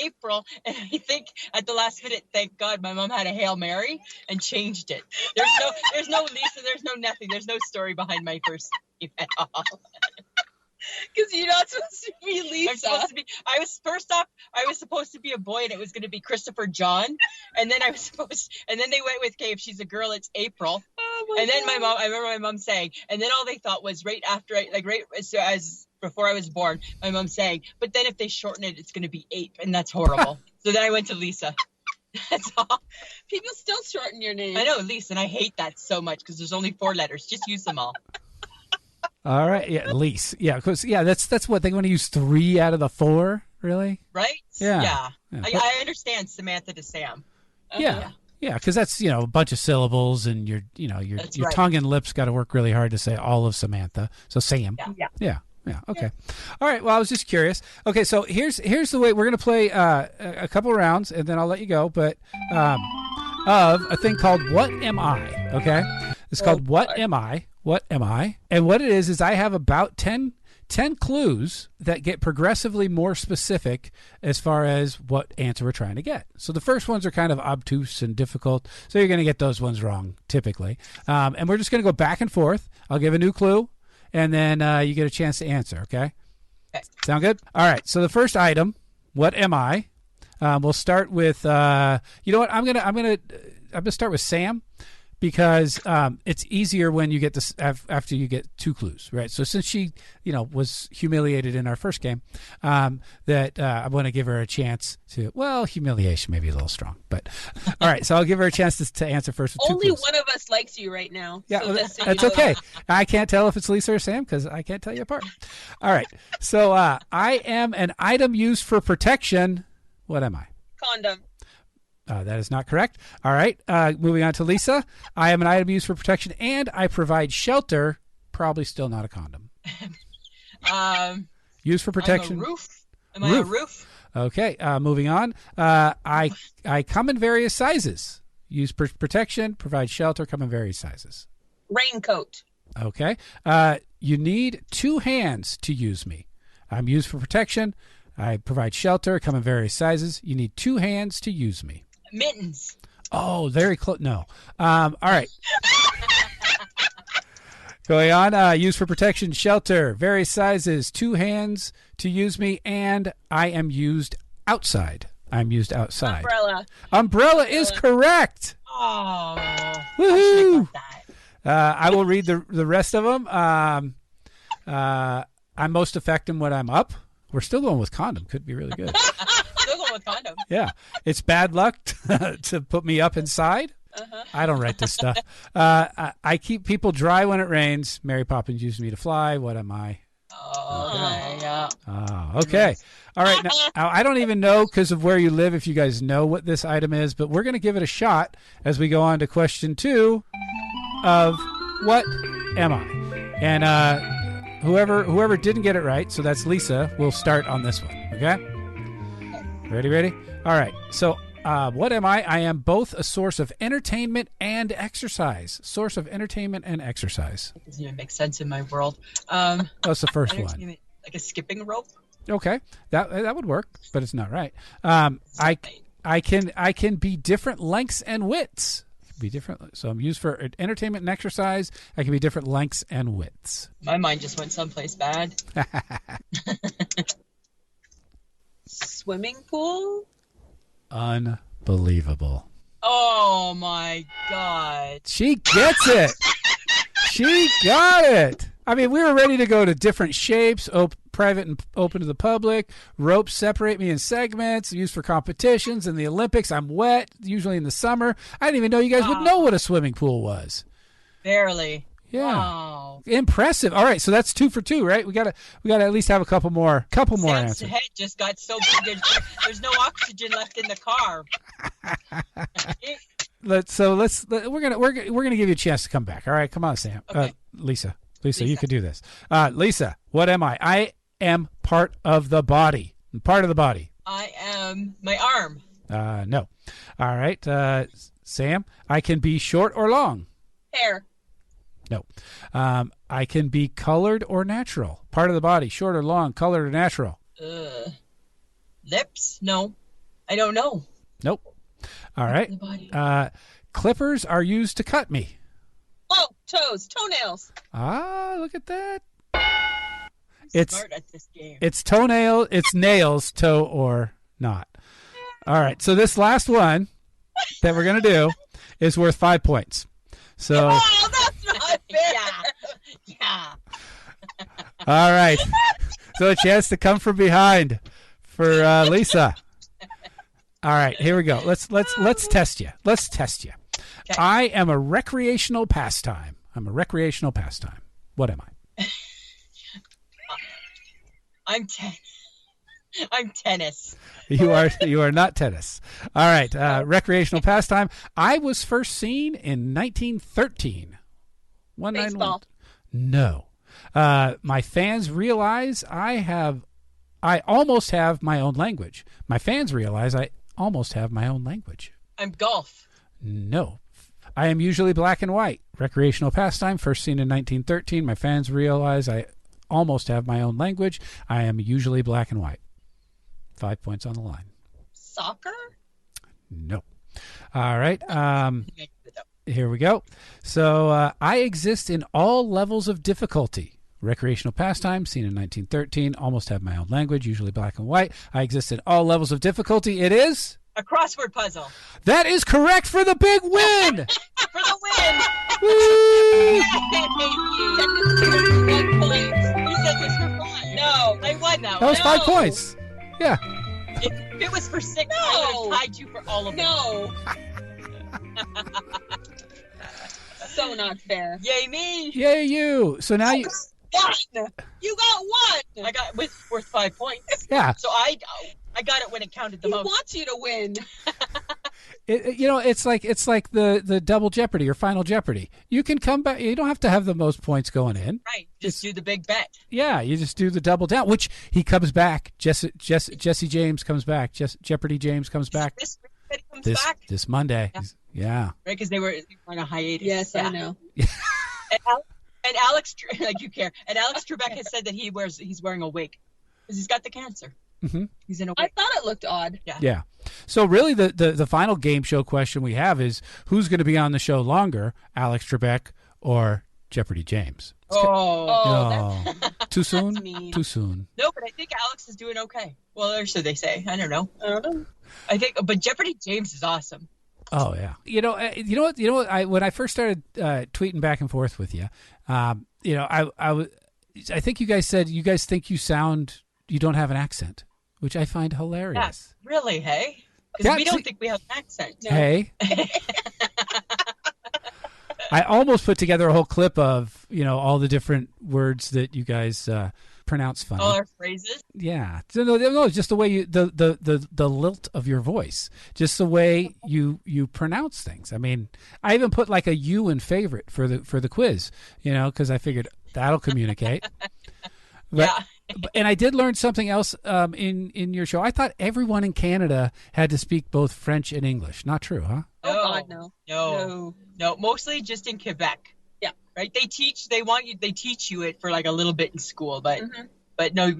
April, and I think at the last minute, thank God, my mom had a Hail Mary and changed it. There's no Lisa, there's no nothing, there's no story behind my first name at all. Because you're not supposed to be Lisa. I was supposed to be a boy, and it was going to be Christopher John. And then and then they went with, okay, if she's a girl, it's April. Oh and then God. I remember my mom saying, and then all they thought was right before I was born, my mom saying, but then if they shorten it, it's going to be Ape, and that's horrible. So then I went to Lisa. That's all. People still shorten your name. I know, Lisa, and I hate that so much because there's only 4 letters. Just use them all. All right, yeah, Lise. Yeah, because that's what they want to use 3 out of the 4, really? Right? Yeah. I understand Samantha to Sam. Yeah, because that's a bunch of syllables, and your tongue and lips got to work really hard to say all of Samantha. So Sam. Yeah. Okay. All right. Well, I was just curious. Okay, so here's the way we're gonna play a couple rounds, and then I'll let you go. But of a thing called What Am I? Okay, it's called What Am I? What am I? And what it is I have about 10 clues that get progressively more specific as far as what answer we're trying to get. So the first ones are kind of obtuse and difficult, so you're going to get those ones wrong typically. And we're just going to go back and forth. I'll give a new clue, and then you get a chance to answer, okay? Sound good? All right, so the first item, what am I? We'll start with, you know what, I'm gonna start with Sam, because it's easier when you get this after you get 2 clues, right? So since she, was humiliated in our first game, that I want to give her a chance to. Well, humiliation may be a little strong, but all right. So I'll give her a chance to answer first with 2 Only clues. one of us likes you right now. Yeah, so that's okay. I can't tell if it's Lisa or Sam because I can't tell you apart. All right. So I am an item used for protection. What am I? Condom. That is not correct. All right. Moving on to Lisa. I am an item used for protection, and I provide shelter. Probably still not a condom. Used for protection. I'm a roof. Am I a roof? Okay. Moving on. I come in various sizes. Use for protection. Provide shelter. Come in various sizes. Raincoat. Okay. You need 2 hands to use me. I'm used for protection. I provide shelter. Come in various sizes. You need 2 hands to use me. Mittens. Oh, very close. No. All right. Going on. Use for protection, shelter, various sizes, 2 hands to use me, and I am used outside. I'm used outside. Umbrella is correct. Oh. Woohoo! I will read the rest of them. I'm most effective when I'm up. We're still going with condom. Could be really good. Still going with condom. Yeah. It's bad luck to put me up inside. Uh-huh. I don't write this stuff. I keep people dry when it rains. Mary Poppins used me to fly. What am I? Oh, yeah. Oh, okay. All right. Now, I don't even know because of where you live if you guys know what this item is, but we're going to give it a shot as we go on to question 2 of what am I? And whoever didn't get it right, so that's Lisa, will start on this one. Okay? Ready? All right. So what am I? I am both a source of entertainment and exercise. Source of entertainment and exercise. It doesn't even make sense in my world. That's the first one. Like a skipping rope? Okay. That would work, but it's not right. I can be different lengths and widths. Be different. So I'm used for entertainment and exercise. I can be different lengths and widths. My mind just went someplace bad. Swimming pool? Unbelievable. Oh my God. She gets it. She got it. I mean, we were ready to go to different shapes, private and open to the public. Ropes separate me in segments, used for competitions and the Olympics. I'm wet, usually in the summer. I didn't even know you guys would know what a swimming pool was. Barely. Yeah. Wow. Impressive. All right, so that's 2 for 2, right? We gotta at least have a couple more Sam's answers. head just got so big. There's no oxygen left in the car. We're gonna give you a chance to come back. All right, come on, Sam. Okay. Lisa, you could do this. Lisa, what am I? I am part of the body. Part of the body. I am my arm. No. All right, Sam, I can be short or long. Hair. No. I can be colored or natural. Part of the body, short or long, colored or natural. Lips? No. I don't know. Nope. All right. Clippers are used to cut me. Oh, toenails. Look at that. Smart at this game. It's toenail, it's nails, toe or not. All right. So this last one that we're going to do is worth 5 points. So. Oh, that's not fair. Yeah. All right. So a chance to come from behind for Lisa. All right, here we go. Let's test you. Let's test you. Okay. I am a recreational pastime. What am I? I'm tennis. You are not tennis. All right, recreational pastime. I was first seen in 1913. Baseball. No. My fans realize I almost have my own language. My fans realize I almost have my own language. I'm golf. No. I am usually black and white. Recreational pastime, first seen in 1913. My fans realize I almost have my own language. I am usually black and white. 5 points on the line. Soccer? No. All right. Here we go. So I exist in all levels of difficulty. Recreational pastime, seen in 1913. Almost have my own language, usually black and white. I exist in all levels of difficulty. It is? A crossword puzzle. That is correct for the big win. For the win. Woo! He said this for 5. No, I won that. That was 5 points. Yeah. If it was for 6, I would have tied you for all of them. No. So not fair. Yay me. Yay you. So now you. You got 1. I got worth 5 points. Yeah. So I got it when it counted the most. He wants you to win. It's like the double Jeopardy or Final Jeopardy. You can come back. You don't have to have the most points going in. Right. Just do the big bet. Yeah, you just do the double down. Which he comes back. Jesse James comes back. Jeopardy James comes back. This week he comes back this Monday. Yeah. Right, because they were on a hiatus. Yes, yeah. I know. And Alex, like you care. And Alex Trebek has said that he's wearing a wig because he's got the cancer. Mm-hmm. He's in a wig. I thought it looked odd. Yeah. So really, the final game show question we have is who's going to be on the show longer, Alex Trebek or Jeopardy James? Too soon? Too soon. No, but I think Alex is doing okay. Well, or so they say. I don't know. I think, but Jeopardy James is awesome. Oh yeah. You know what? When I first started tweeting back and forth with you, I think you guys said you guys think you don't have an accent, which I find hilarious. Yeah, really? Hey, because we don't think we have an accent. No. Hey. I almost put together a whole clip of all the different words that you guys pronounce funny. All our phrases. Yeah, no, just the way the lilt of your voice, just the way you pronounce things. I mean, I even put like a U in favorite for the quiz, because I figured that'll communicate. But, yeah. And I did learn something else in your show. I thought everyone in Canada had to speak both French and English. Not true, huh? Oh God, no. No, mostly just in Quebec. Yeah. Right? They teach you it for like a little bit in school, but no,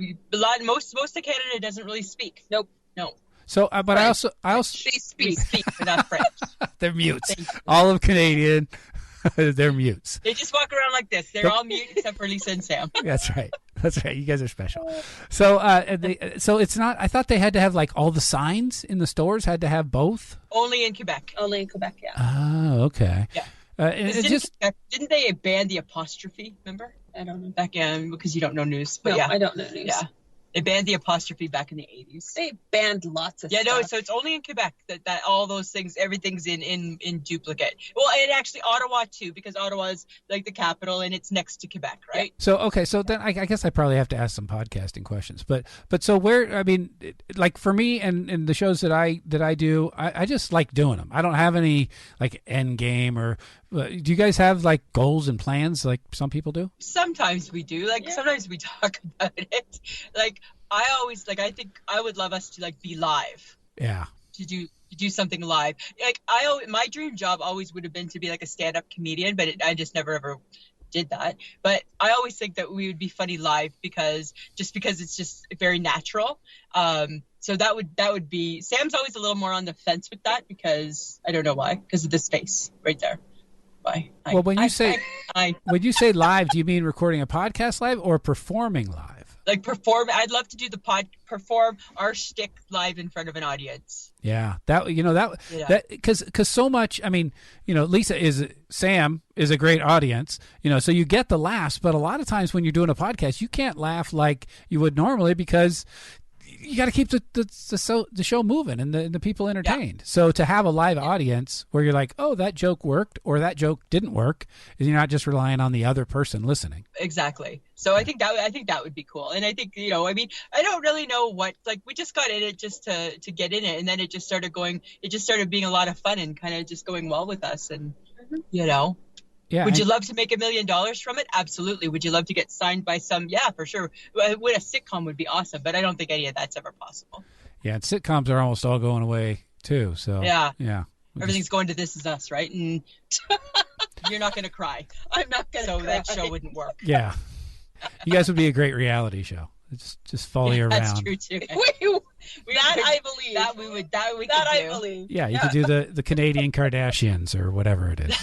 most of Canada doesn't really speak. Nope. No. So, but French. I also they speak, but not French. They're mutes. All of Canadian, they're mutes. They just walk around like this. They're all mute except for Lisa and Sam. That's right. You guys are special. So, so it's not. I thought they had to have like all the signs in the stores had to have both. Only in Quebec. Only in Quebec. Yeah. Oh, okay. Yeah. Didn't they ban the apostrophe? Remember? I don't know. Back in because you don't know news. But no, yeah, I don't know news. Yeah. They banned the apostrophe back in the 80s. They banned lots of stuff. Yeah, no, so it's only in Quebec that all those things, everything's in duplicate. Well, and actually Ottawa too, because Ottawa is like the capital and it's next to Quebec, right? So then I guess I probably have to ask some podcasting questions. But so where, I mean, like for me and the shows that I do, I just like doing them. I don't have any like end game or. Do you guys have like goals and plans like some people do? Sometimes we do. Sometimes we talk about it. Like I always I think I would love us to like be live. Yeah. To do something live. Like my dream job always would have been to be like a stand-up comedian, but I just never ever did that. But I always think that we would be funny live because it's just very natural. So that would be Sam's always a little more on the fence with that because I don't know why, because of the space right there. Well, when you say live, do you mean recording a podcast live or performing live? Like perform. I'd love to do perform our shtick live in front of an audience. Yeah, because so much. I mean, Sam is a great audience. So you get the laughs, but a lot of times when you're doing a podcast, you can't laugh like you would normally because you got to keep the show moving and the people entertained. Yeah. So to have a live audience where you're like, oh, that joke worked or that joke didn't work, and you're not just relying on the other person listening. Exactly. So I think that would be cool. And I think, I mean, I don't really know what, like we just got in it just to get in it. And then it just started being a lot of fun and kind of just going well with us. And, Yeah. Would you love to make $1 million from it? Absolutely. Would you love to get signed by some? Yeah, for sure. With a sitcom would be awesome, but I don't think any of that's ever possible. Yeah, and sitcoms are almost all going away too. So yeah. Everything's going to This Is Us, right? And you're not going to cry. I'm not going to. So that show wouldn't work. Yeah, you guys would be a great reality show. Just follow you around. That's true too. I believe. I believe. Yeah, you could do the Canadian Kardashians or whatever it is.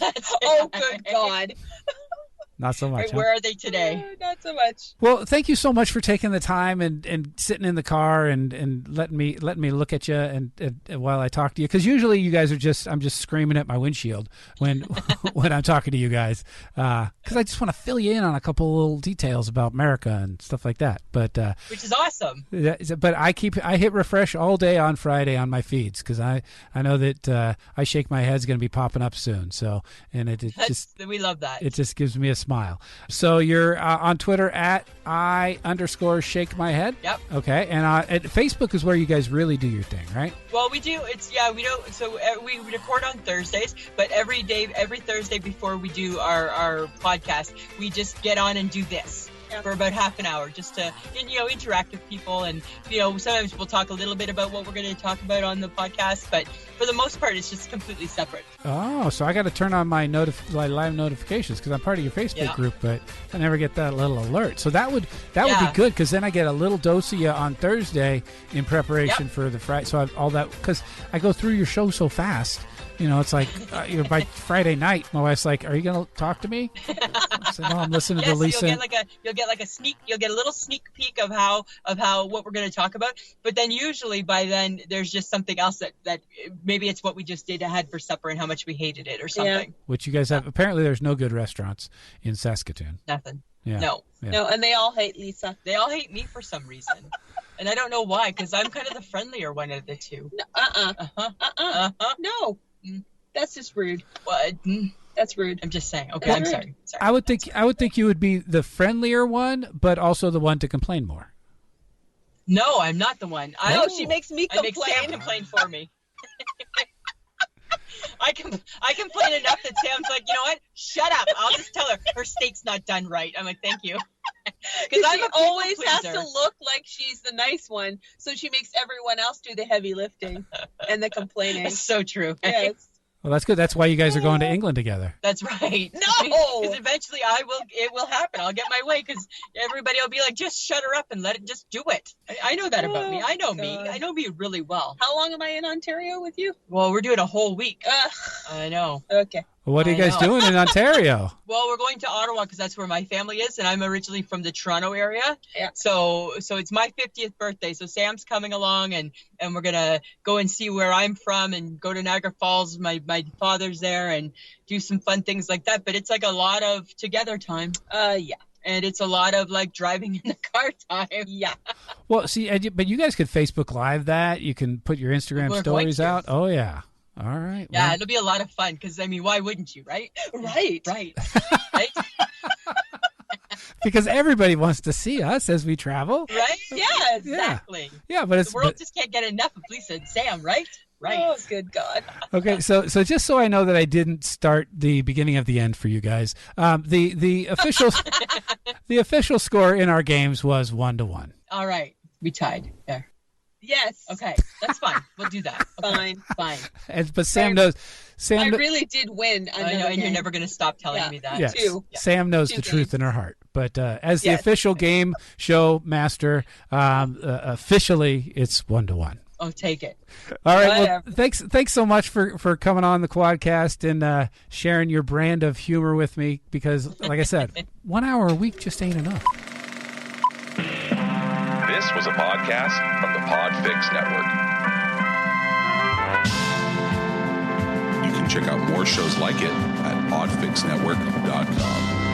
Oh, good God. Not so much. Right, where are they today? Not so much. Well, thank you so much for taking the time and sitting in the car and letting me look at you and while I talk to you. Because usually you guys are I'm just screaming at my windshield when when I'm talking to you guys. Because I just want to fill you in on a couple little details about America and stuff like that. But which is awesome. But I hit refresh all day on Friday on my feeds because I know that I Shake My Head's going to be popping up soon. So we love that. It just gives me a smile. So you're on Twitter at @I_Shake My Head. Yep. Okay, and at Facebook is where you guys really do your thing, right? Well, we do. We don't. So we record on Thursdays, but every Thursday before we do our podcast, we just get on and do this. For about half an hour, just to interact with people, and sometimes we'll talk a little bit about what we're going to talk about on the podcast, but for the most part, it's just completely separate. Oh, so I got to turn on my live notifications because I'm part of your Facebook group, but I never get that little alert. So that would be good because then I get a little dose of you on Thursday in preparation for the Friday. So all that because I go through your show so fast. It's like by Friday night, my wife's like, "Are you going to talk to me?" I said, "No, I'm listening to Lisa." You'll get a little sneak peek of what we're going to talk about. But then usually by then there's just something else that maybe it's what we just had for supper and how much we hated it or something. Yeah. Which you guys have. Apparently, there's no good restaurants in Saskatoon. Nothing. Yeah. No, and they all hate Lisa. They all hate me for some reason. And I don't know why, because I'm kind of the friendlier one of the two. No. That's just rude. What? That's rude. I'm just saying. Okay, I'm sorry. I would think you would be the friendlier one, but also the one to complain more. No, I'm not the one. She makes me complain. I make Sam complain for me. I complain enough that Sam's like, you know what? Shut up. I'll just tell her her steak's not done right. I'm like, thank you. Because she always has to look like she's the nice one, so she makes everyone else do the heavy lifting and the complaining. That's so true. Yes. Well, that's good. That's why you guys are going to England together. That's right. No! Because eventually it will happen. I'll get my way because everybody will be like, just shut her up and let it just do it. I know that about me. I know me. I know me really well. How long am I in Ontario with you? Well, we're doing a whole week. I know. Okay. What are you guys doing in Ontario? Well, we're going to Ottawa because that's where my family is, and I'm originally from the Toronto area. Yeah. So it's my 50th birthday. So Sam's coming along, and we're gonna go and see where I'm from, and go to Niagara Falls. My father's there, and do some fun things like that. But it's like a lot of together time. Yeah. And it's a lot of like driving in the car time. Yeah. Well, see, but you guys could Facebook Live that. You can put your Instagram stories out. Oh yeah. All right. Yeah, it'll be a lot of fun because, I mean, why wouldn't you, right? Right. Right? Because everybody wants to see us as we travel. Right? Yeah, exactly. Yeah, but the world just can't get enough of Lisa and Sam, right? Right. Oh, good God. Okay, so just so I know that I didn't start the beginning of the end for you guys, the official score in our games was 1-1. All right. We tied there. Yes. Okay, that's fine. We'll do that. Okay. Fine. But Sam knows. I really did win. I know, and you're never going to stop telling me that. Yes. Two. Sam knows the truth in her heart. But as the official game show master, officially it's 1-1. Oh, take it. All right. Well, thanks so much for coming on the Quadcast and sharing your brand of humor with me. Because, like I said, 1 hour a week just ain't enough. This was a podcast from the Podfix Network. You can check out more shows like it at podfixnetwork.com.